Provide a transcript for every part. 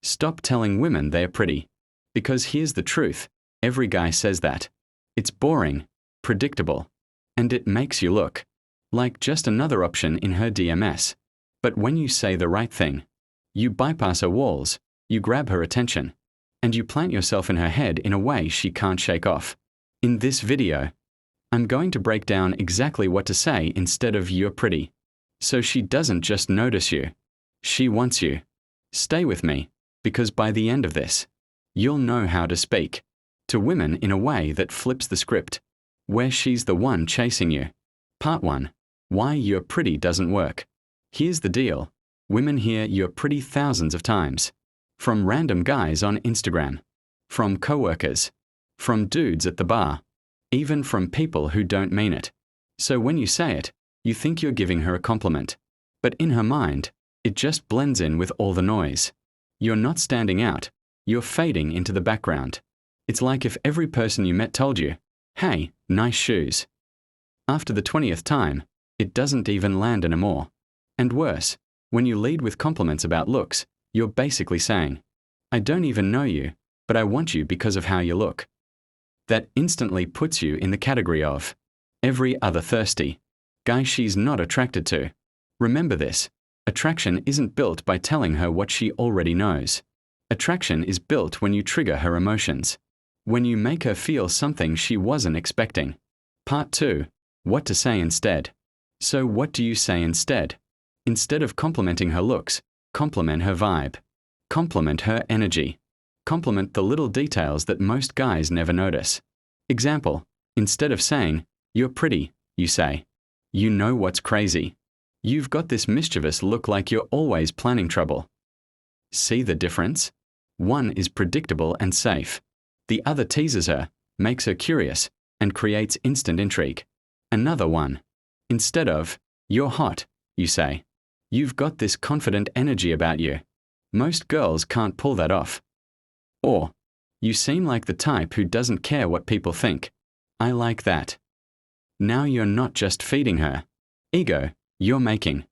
Stop telling women they're pretty. Because here's the truth, every guy says that. It's boring, predictable, and it makes you look like just another option in her DMS. But when you say the right thing, you bypass her walls, you grab her attention, and you plant yourself in her head in a way she can't shake off. In this video, I'm going to break down exactly what to say instead of "you're pretty," so she doesn't just notice you. She wants you. Stay with me, because by the end of this, you'll know how to speak to women in a way that flips the script, where she's the one chasing you. Part 1. Why you're pretty doesn't work. Here's the deal. Women hear "you're pretty" thousands of times. From random guys on Instagram. From coworkers. From dudes at the bar. Even from people who don't mean it. So when you say it, you think you're giving her a compliment. But in her mind, it just blends in with all the noise. You're not standing out. You're fading into the background. It's like if every person you met told you, "Hey, nice shoes." After the 20th time, it doesn't even land anymore. And worse, when you lead with compliments about looks, you're basically saying, "I don't even know you, but I want you because of how you look." That instantly puts you in the category of every other thirsty guy she's not attracted to. Remember this, attraction isn't built by telling her what she already knows. Attraction is built when you trigger her emotions. When you make her feel something she wasn't expecting. Part 2. What to say instead. So what do you say instead? Instead of complimenting her looks, compliment her vibe. Compliment her energy. Compliment the little details that most guys never notice. Example, instead of saying, "You're pretty," you say, "You know what's crazy? You've got this mischievous look like you're always planning trouble." See the difference? One is predictable and safe. The other teases her, makes her curious, and creates instant intrigue. Another one. Instead of, "You're hot," you say, "You've got this confident energy about you." Most girls can't pull that off. Or, "You seem like the type who doesn't care what people think. I like that." Now you're not just feeding her ego, you're making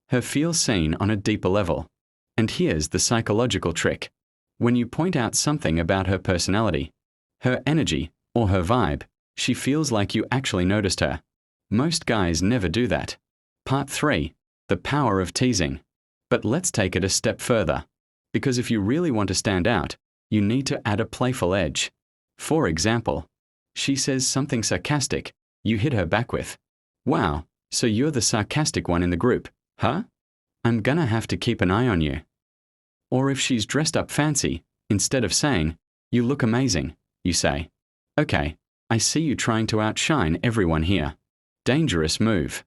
her feel seen on a deeper level. And here's the psychological trick. When you point out something about her personality, her energy, or her vibe, she feels like you actually noticed her. Most guys never do that. Part 3. The power of teasing. But let's take it a step further. Because if you really want to stand out, you need to add a playful edge. For example, she says something sarcastic, you hit her back with, "Wow, so you're the sarcastic one in the group, huh? I'm gonna have to keep an eye on you." Or if she's dressed up fancy, instead of saying, "You look amazing," you say, "Okay, I see you trying to outshine everyone here." Dangerous move.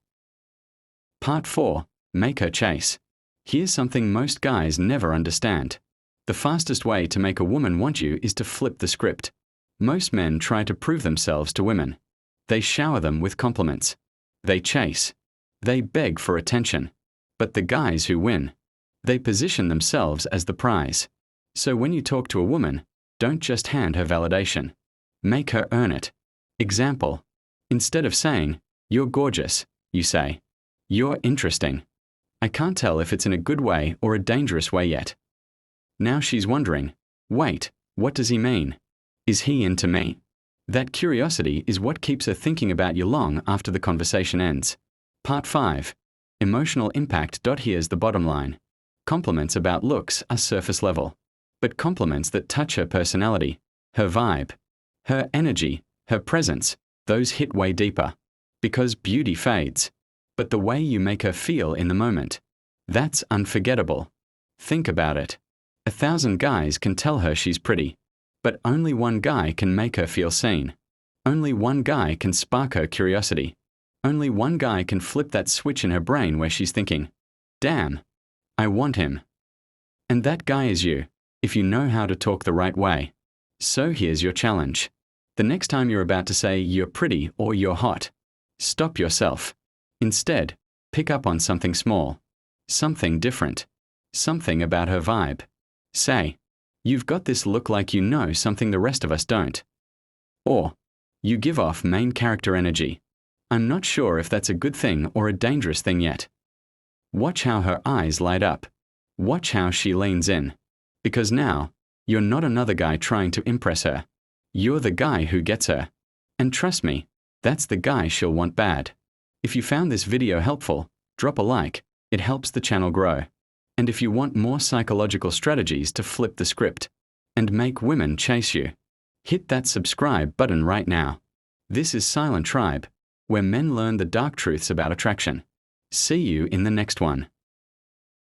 Part 4. Make her chase. Here's something most guys never understand. The fastest way to make a woman want you is to flip the script. Most men try to prove themselves to women. They shower them with compliments. They chase. They beg for attention. But the guys who win, they position themselves as the prize. So when you talk to a woman, don't just hand her validation. Make her earn it. Example. Instead of saying, "You're gorgeous," you say, "You're interesting." I can't tell if it's in a good way or a dangerous way yet. Now she's wondering, wait, what does he mean? Is he into me? That curiosity is what keeps her thinking about you long after the conversation ends. Part 5. Emotional impact. Here's the bottom line. Compliments about looks are surface level. But compliments that touch her personality, her vibe, her energy, her presence, those hit way deeper. Because beauty fades. But the way you make her feel in the moment, that's unforgettable. Think about it. 1,000 guys can tell her she's pretty. But only one guy can make her feel seen. Only one guy can spark her curiosity. Only one guy can flip that switch in her brain where she's thinking, "Damn, I want him." And that guy is you, if you know how to talk the right way. So here's your challenge. The next time you're about to say "you're pretty" or "you're hot," stop yourself. Instead, pick up on something small. Something different. Something about her vibe. Say, "You've got this look like you know something the rest of us don't." Or, "You give off main character energy." I'm not sure if that's a good thing or a dangerous thing yet. Watch how her eyes light up. Watch how she leans in. Because now, you're not another guy trying to impress her. You're the guy who gets her. And trust me, that's the guy she'll want bad. If you found this video helpful, drop a like. It helps the channel grow. And if you want more psychological strategies to flip the script and make women chase you, hit that subscribe button right now. This is Silent Tribe, where men learn the dark truths about attraction. See you in the next one.